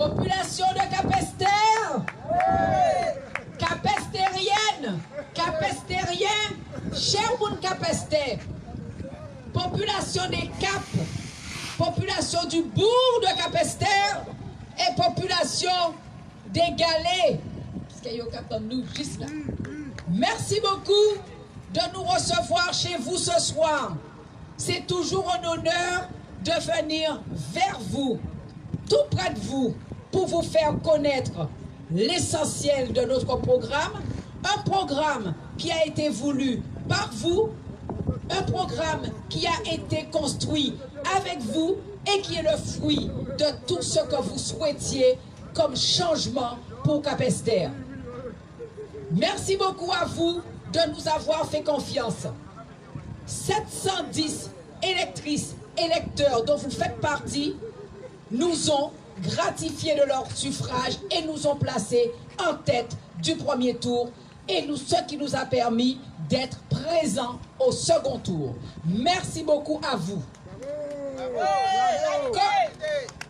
Population de Capesterre, Capestérienne, Capestérien, cher moun Capester, population des Capes, population du bourg de Capesterre et population des Galets. Parce qu'il y a nous juste là. Merci beaucoup de nous recevoir chez vous ce soir. C'est toujours un honneur de venir vers vous, tout près de vous, pour vous faire connaître l'essentiel de notre programme. Un programme qui a été voulu par vous, un programme qui a été construit avec vous et qui est le fruit de tout ce que vous souhaitiez comme changement pour Capesterre. Merci beaucoup à vous de nous avoir fait confiance. 710 électrices, électeurs dont vous faites partie, nous ont gratifié de leur suffrage et nous ont placés en tête du premier tour, et ce qui nous a permis d'être présents au second tour. Merci beaucoup à vous.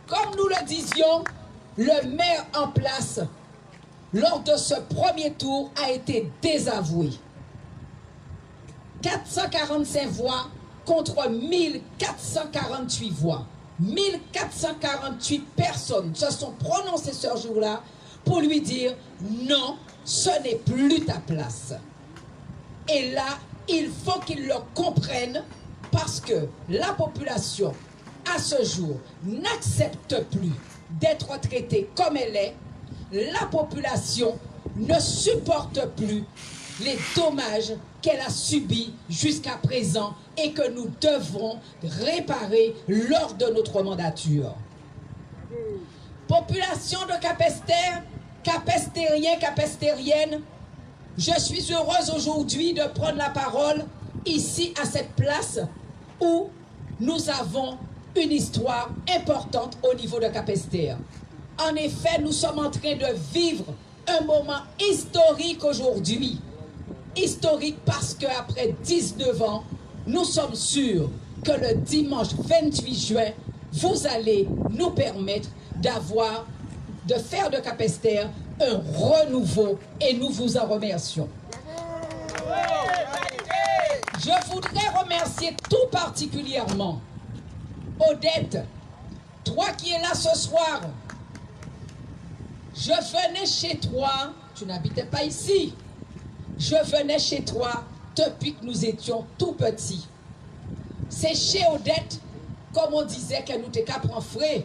Comme nous le disions, le maire en place lors de ce premier tour a été désavoué. 445 voix contre 1448 voix. 1448 personnes se sont prononcées ce jour-là pour lui dire non, ce n'est plus ta place. Et là, il faut qu'il le comprenne parce que la population, à ce jour, n'accepte plus d'être traitée comme elle est. La population ne supporte plus les dommages qu'elle a subis jusqu'à présent et que nous devrons réparer lors de notre mandature. Population de Capesterre, Capestériens, Capestériennes, je suis heureuse aujourd'hui de prendre la parole ici à cette place où nous avons une histoire importante au niveau de Capesterre. En effet, nous sommes en train de vivre un moment historique aujourd'hui. Historique parce qu'après 19 ans, nous sommes sûrs que le dimanche 28 juin, vous allez nous permettre de faire de Capesterre un renouveau et nous vous en remercions. Je voudrais remercier tout particulièrement Odette, toi qui es là ce soir. Je venais chez toi, tu n'habitais pas ici. Je venais chez toi depuis que nous étions tout petits. C'est chez Odette, comme on disait, qu'elle nous était qu'à prendre frais.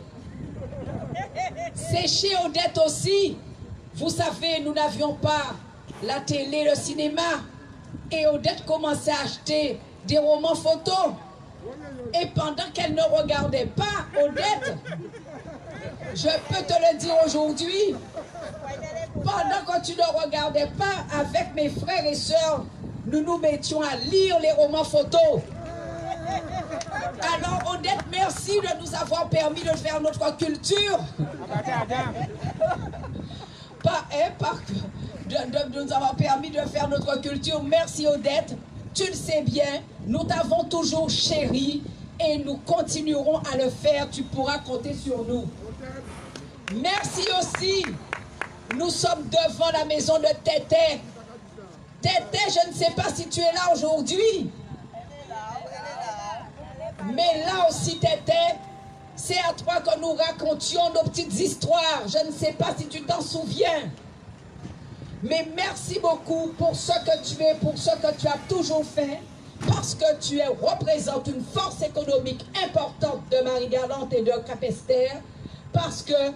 C'est chez Odette aussi. Vous savez, nous n'avions pas la télé, le cinéma. Et Odette commençait à acheter des romans photos. Et pendant qu'elle ne regardait pas, Odette, je peux te le dire aujourd'hui, pendant que tu ne regardais pas, avec mes frères et sœurs, nous nous mettions à lire les romans photos. Alors Odette, merci de nous avoir permis de faire notre culture. De nous avoir permis de faire notre culture. Merci Odette. Tu le sais bien, nous t'avons toujours chéri et nous continuerons à le faire. Tu pourras compter sur nous. Merci aussi. Nous sommes devant la maison de Tété. Tété, je ne sais pas si tu es là aujourd'hui. Mais là aussi, Tété, c'est à toi que nous racontions nos petites histoires. Je ne sais pas si tu t'en souviens. Mais merci beaucoup pour ce que tu es, pour ce que tu as toujours fait, parce que tu représentes une force économique importante de Marie-Galante et de Capesterre, parce que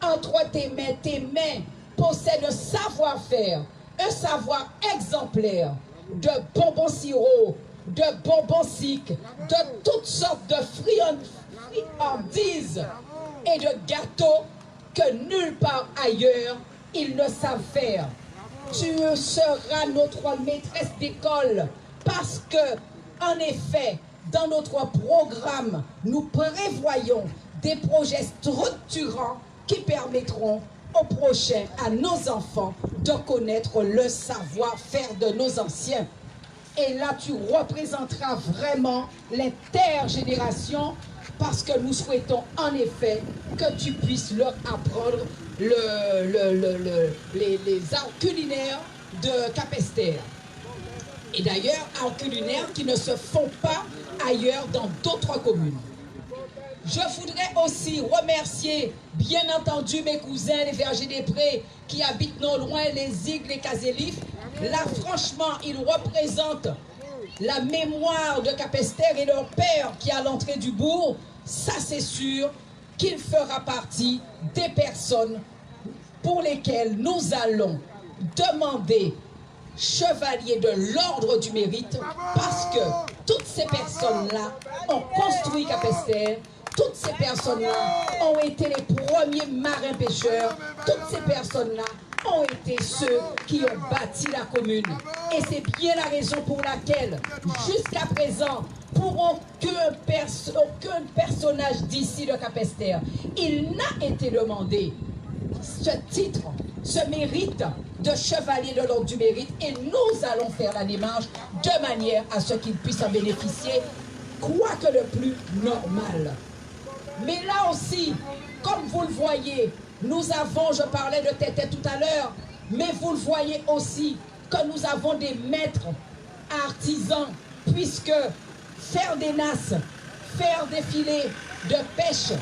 entre tes mains possèdent un savoir-faire, un savoir exemplaire de bonbons sirop, de bonbons sic, de toutes sortes de friandises et de gâteaux que nulle part ailleurs ils ne savent faire. Tu seras notre maîtresse d'école parce que, en effet, dans notre programme, nous prévoyons des projets structurants qui permettront aux prochains, à nos enfants, de connaître le savoir-faire de nos anciens. Et là, tu représenteras vraiment l'intergénération parce que nous souhaitons en effet que tu puisses leur apprendre les arts culinaires de Capesterre. Et d'ailleurs, arts culinaires qui ne se font pas ailleurs dans d'autres communes. Je voudrais aussi remercier, bien entendu, mes cousins, les Vergers des Prés, qui habitent non loin, les Igles, les Casélifs. Là, franchement, ils représentent la mémoire de Capesterre et leur père qui est à l'entrée du bourg. Ça, c'est sûr qu'il fera partie des personnes pour lesquelles nous allons demander chevalier de l'ordre du mérite, parce que toutes ces personnes-là ont construit Capesterre, toutes ces personnes-là ont été les premiers marins-pêcheurs, toutes ces personnes-là ont été ceux qui ont bâti la commune. Et c'est bien la raison pour laquelle, jusqu'à présent, pour aucun personnage d'ici de Capesterre, il n'a été demandé ce titre, ce mérite de chevalier de l'ordre du mérite, et nous allons faire la démarche de manière à ce qu'il puisse en bénéficier, quoique le plus normal. Mais là aussi, comme vous le voyez, nous avons, je parlais de Tété tout à l'heure, mais vous le voyez aussi que nous avons des maîtres artisans, puisque faire des nasses, faire des filets de pêche,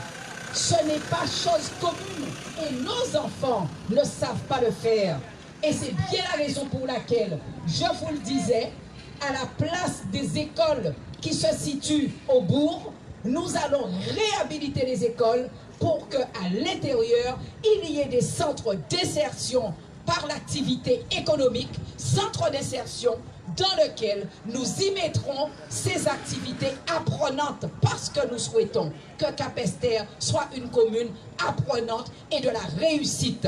ce n'est pas chose commune et nos enfants ne savent pas le faire. Et c'est bien la raison pour laquelle, je vous le disais, à la place des écoles qui se situent au bourg, nous allons réhabiliter les écoles pour qu'à l'intérieur, il y ait des centres d'insertion par l'activité économique, centres d'insertion dans lesquels nous y mettrons ces activités apprenantes parce que nous souhaitons que Capesterre soit une commune apprenante et de la réussite.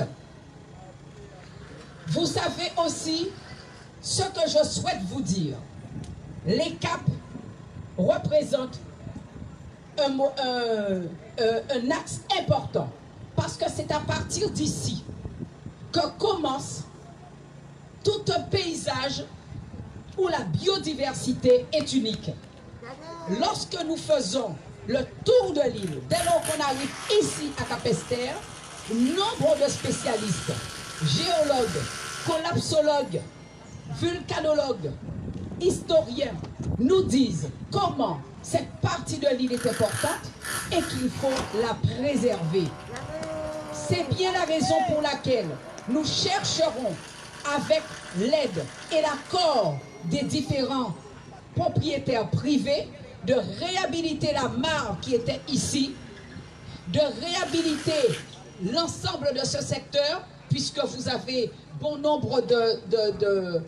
Vous savez aussi ce que je souhaite vous dire. Les caps représentent un axe important parce que c'est à partir d'ici que commence tout un paysage où la biodiversité est unique. Lorsque nous faisons le tour de l'île, dès lors qu'on arrive ici à Capesterre, nombre de spécialistes, géologues, collapsologues, vulcanologues, historiens nous disent comment cette partie de l'île est importante et qu'il faut la préserver. C'est bien la raison pour laquelle nous chercherons, avec l'aide et l'accord des différents propriétaires privés, de réhabiliter la mare qui était ici, de réhabiliter l'ensemble de ce secteur, puisque vous avez bon nombre de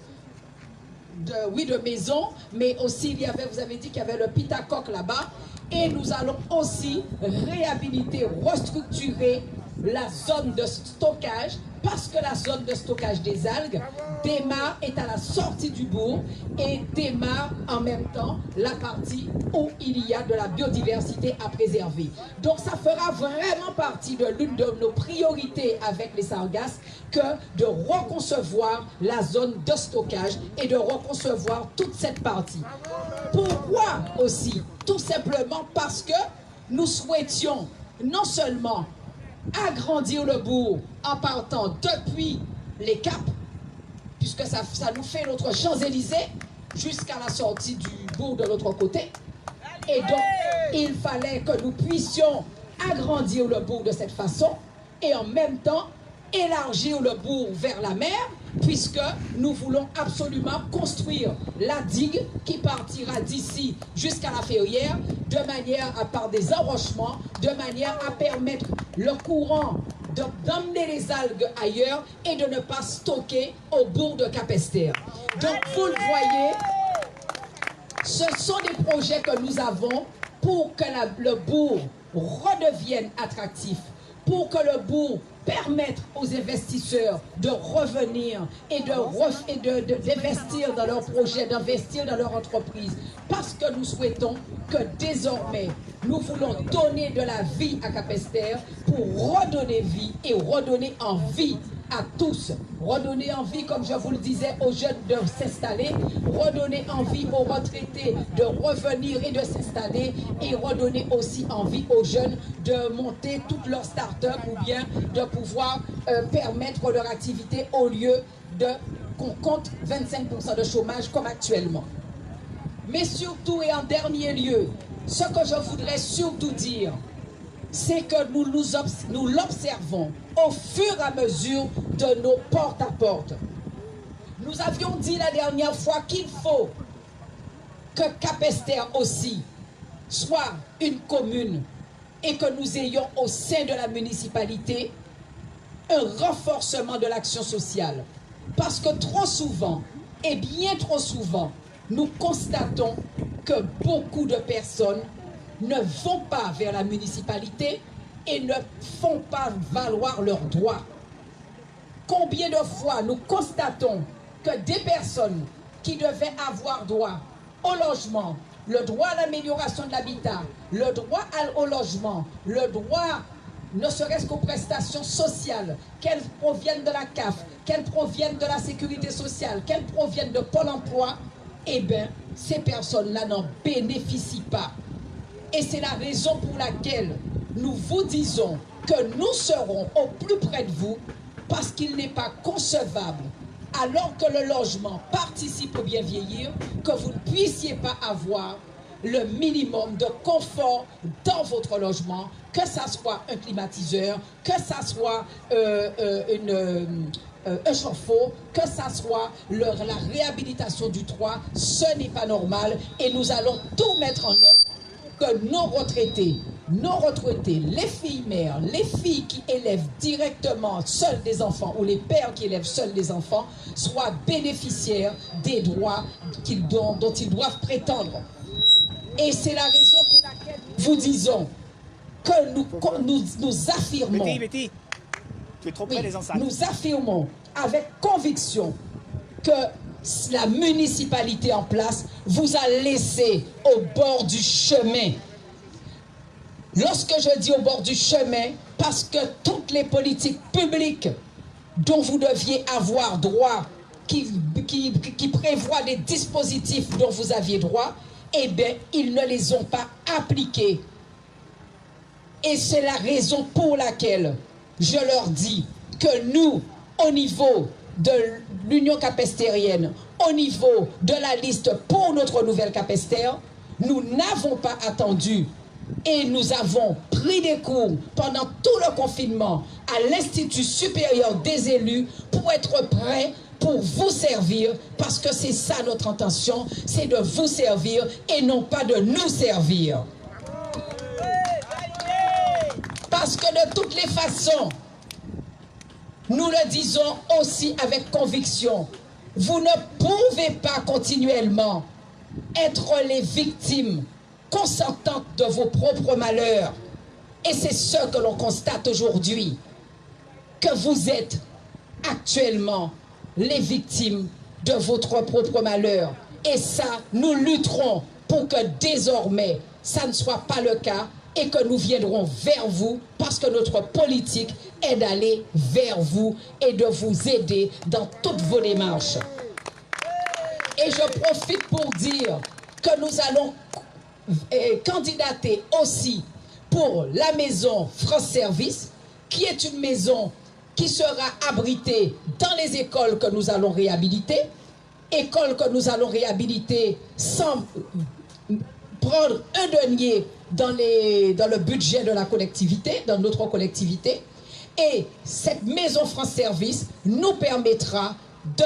maisons, mais aussi vous avez dit qu'il y avait le Pitacoque là-bas, et nous allons aussi réhabiliter, restructurer la zone de stockage, parce que la zone de stockage des algues est à la sortie du bourg et démarre en même temps la partie où il y a de la biodiversité à préserver. Donc ça fera vraiment partie de l'une de nos priorités avec les Sargasses que de reconcevoir la zone de stockage et de reconcevoir toute cette partie. Pourquoi aussi? Tout simplement parce que nous souhaitions non seulement agrandir le bourg en partant depuis les Caps, puisque ça nous fait notre Champs-Élysées jusqu'à la sortie du bourg de l'autre côté. Et donc, il fallait que nous puissions agrandir le bourg de cette façon et en même temps élargir le bourg vers la mer, puisque nous voulons absolument construire la digue qui partira d'ici jusqu'à la Ferrière, de manière à, par des enrochements, de manière à permettre le courant d'emmener les algues ailleurs et de ne pas stocker au bourg de Capesterre. Donc vous le voyez, ce sont des projets que nous avons pour que le bourg redevienne attractif, pour que le bourg permette aux investisseurs de revenir et d'investir dans leurs projets, d'investir dans leur entreprise. Parce que nous souhaitons que désormais, nous voulons donner de la vie à Capesterre pour redonner vie et redonner envie à tous, redonner envie, comme je vous le disais, aux jeunes de s'installer, redonner envie aux retraités de revenir et de s'installer, et redonner aussi envie aux jeunes de monter toutes leurs start-up ou bien de pouvoir permettre leur activité au lieu de qu'on compte 25% de chômage comme actuellement. Mais surtout et en dernier lieu, ce que je voudrais surtout dire, c'est que nous l'observons au fur et à mesure de nos porte-à-porte. Nous avions dit la dernière fois qu'il faut que Capesterre aussi soit une commune et que nous ayons au sein de la municipalité un renforcement de l'action sociale. Parce que trop souvent, et bien trop souvent, nous constatons que beaucoup de personnes ne vont pas vers la municipalité et ne font pas valoir leurs droits. Combien de fois nous constatons que des personnes qui devaient avoir droit au logement, le droit à l'amélioration de l'habitat, le droit au logement, le droit ne serait-ce qu'aux prestations sociales, qu'elles proviennent de la CAF, qu'elles proviennent de la sécurité sociale, qu'elles proviennent de Pôle emploi, eh bien, ces personnes-là n'en bénéficient pas. Et c'est la raison pour laquelle nous vous disons que nous serons au plus près de vous, parce qu'il n'est pas concevable, alors que le logement participe au bien vieillir, que vous ne puissiez pas avoir le minimum de confort dans votre logement, que ça soit un climatiseur, que ça soit un chauffe-eau, que ça soit la réhabilitation du toit. Ce n'est pas normal et nous allons tout mettre en œuvre que nos retraités, les filles mères, les filles qui élèvent directement seuls des enfants ou les pères qui élèvent seuls des enfants soient bénéficiaires des droits dont ils doivent prétendre. Et c'est la raison pour laquelle nous vous disons que nous affirmons, Betty, tu es trop près des enceintes. nous affirmons avec conviction que la municipalité en place vous a laissé au bord du chemin. Lorsque je dis au bord du chemin, parce que toutes les politiques publiques dont vous deviez avoir droit, qui prévoient des dispositifs dont vous aviez droit, eh bien, ils ne les ont pas appliqués. Et c'est la raison pour laquelle je leur dis que nous, au niveau de l'Union capestérienne, au niveau de la liste pour notre nouvelle Capesterre, nous n'avons pas attendu et nous avons pris des cours pendant tout le confinement à l'Institut supérieur des élus pour être prêts pour vous servir, parce que c'est ça notre intention, c'est de vous servir et non pas de nous servir. Parce que de toutes les façons, nous le disons aussi avec conviction, vous ne pouvez pas continuellement être les victimes consentantes de vos propres malheurs. Et c'est ce que l'on constate aujourd'hui, que vous êtes actuellement les victimes de votre propre malheur. Et ça, nous lutterons pour que désormais, ça ne soit pas le cas et que nous viendrons vers vous, parce que notre politique est d'aller vers vous et de vous aider dans toutes vos démarches. Et je profite pour dire que nous allons candidater aussi pour la maison France Service, qui est une maison qui sera abritée dans les écoles que nous allons réhabiliter, écoles que nous allons réhabiliter sans prendre un denier dans le budget de la collectivité, dans notre collectivité. Et cette maison France Service nous permettra de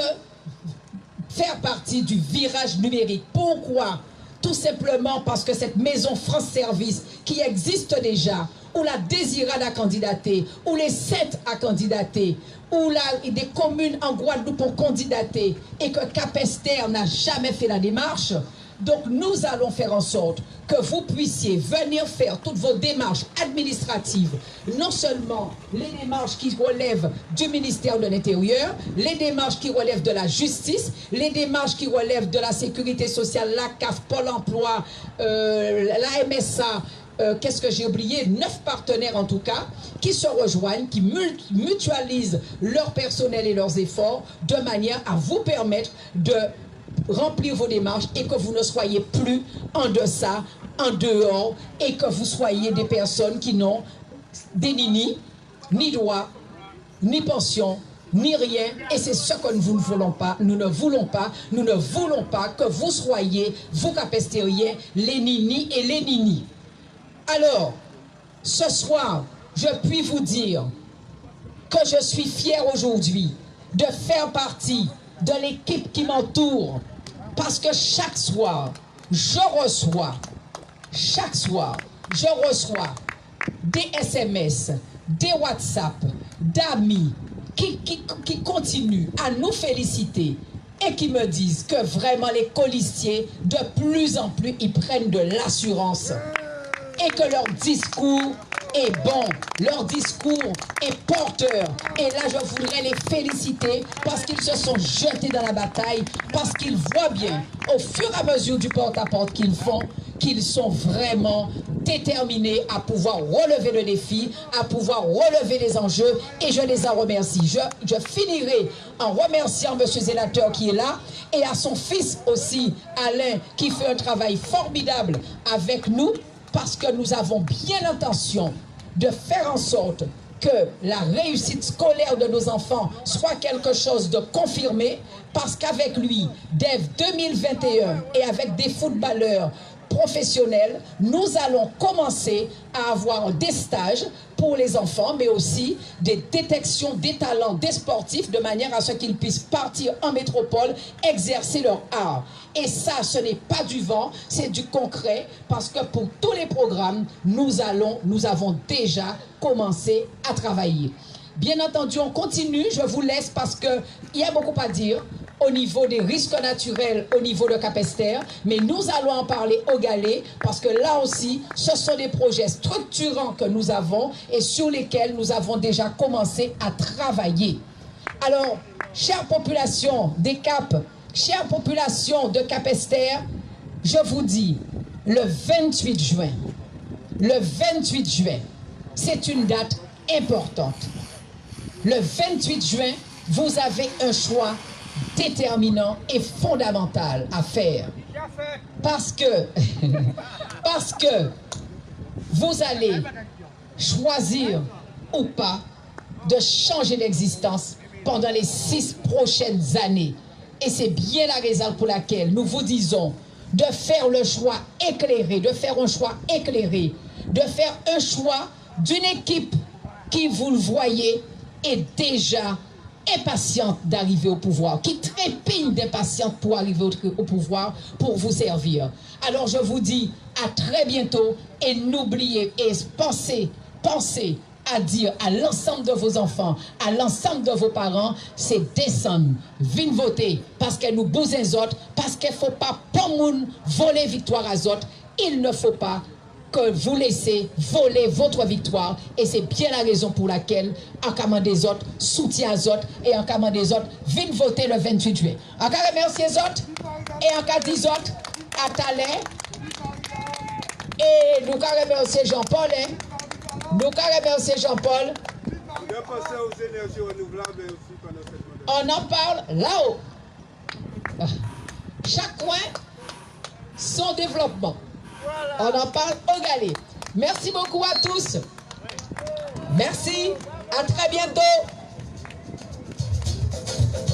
faire partie du virage numérique. Pourquoi? Tout simplement parce que cette maison France Service qui existe déjà, où la Désirade a candidaté, où les 7 a candidaté, où des communes en Guadeloupe ont candidaté et que Capesterre n'a jamais fait la démarche. Donc nous allons faire en sorte que vous puissiez venir faire toutes vos démarches administratives, non seulement les démarches qui relèvent du ministère de l'Intérieur, les démarches qui relèvent de la justice, les démarches qui relèvent de la sécurité sociale, la CAF, Pôle emploi, la MSA qu'est-ce que j'ai oublié, 9 partenaires en tout cas, qui se rejoignent, qui mutualisent leur personnel et leurs efforts de manière à vous permettre de remplir vos démarches et que vous ne soyez plus en deçà, en dehors, et que vous soyez des personnes qui n'ont des ni droits, ni pension, ni rien, et c'est ce que nous ne voulons pas. Nous ne voulons pas que vous soyez, vous capestériens, les nini et les nini. Alors, ce soir, je puis vous dire que je suis fier aujourd'hui de faire partie de l'équipe qui m'entoure, parce que chaque soir, je reçois des SMS, des WhatsApp, d'amis qui continuent à nous féliciter et qui me disent que vraiment les colistiers, de plus en plus, ils prennent de l'assurance et que leur discours est bon, leur discours est porteur. Et là, je voudrais les féliciter parce qu'ils se sont jetés dans la bataille, parce qu'ils voient bien, au fur et à mesure du porte-à-porte qu'ils font, qu'ils sont vraiment déterminés à pouvoir relever le défi, à pouvoir relever les enjeux, et je les en remercie. Je finirai en remerciant M. Zélateur qui est là, et à son fils aussi, Alain, qui fait un travail formidable avec nous, parce que nous avons bien l'intention de faire en sorte que la réussite scolaire de nos enfants soit quelque chose de confirmé, parce qu'avec lui, dès 2021, et avec des footballeurs professionnels, nous allons commencer à avoir des stages pour les enfants, mais aussi des détections des talents des sportifs, de manière à ce qu'ils puissent partir en métropole, exercer leur art. Et ça, ce n'est pas du vent, c'est du concret, parce que pour tous les programmes, nous avons déjà commencé à travailler. Bien entendu, on continue, je vous laisse parce qu'il y a beaucoup à dire au niveau des risques naturels, au niveau de Capesterre, mais nous allons en parler au Galet, parce que là aussi, ce sont des projets structurants que nous avons et sur lesquels nous avons déjà commencé à travailler. Alors, chère population des Caps, chère population de Capesterre, je vous dis, le 28 juin, c'est une date importante. Le 28 juin, vous avez un choix déterminant et fondamental à faire. Parce que vous allez choisir ou pas de changer d'existence pendant les 6 prochaines années. Et c'est bien la raison pour laquelle nous vous disons de faire le choix éclairé, de faire un choix éclairé, de faire un choix d'une équipe qui, vous le voyez, est déjà impatiente d'arriver au pouvoir, qui trépigne d'impatience pour arriver au pouvoir, pour vous servir. Alors je vous dis à très bientôt, et n'oubliez et pensez à dire à l'ensemble de vos enfants, à l'ensemble de vos parents, c'est descendre, venez voter, parce que nous besoin autres, parce qu'il ne faut pas pour moun voler victoire à autres, il ne faut pas que vous laissez voler votre victoire, et c'est bien la raison pour laquelle en cas des autres, soutien aux autres, et en cas des autres, venez voter le 28 juillet. En cas remercier les autres, et en cas des autres, à Talais, et nous remercier Jean-Paul, On en parle là-haut. Chaque coin, son développement. On en parle au Galet. Merci beaucoup à tous. Merci. À très bientôt.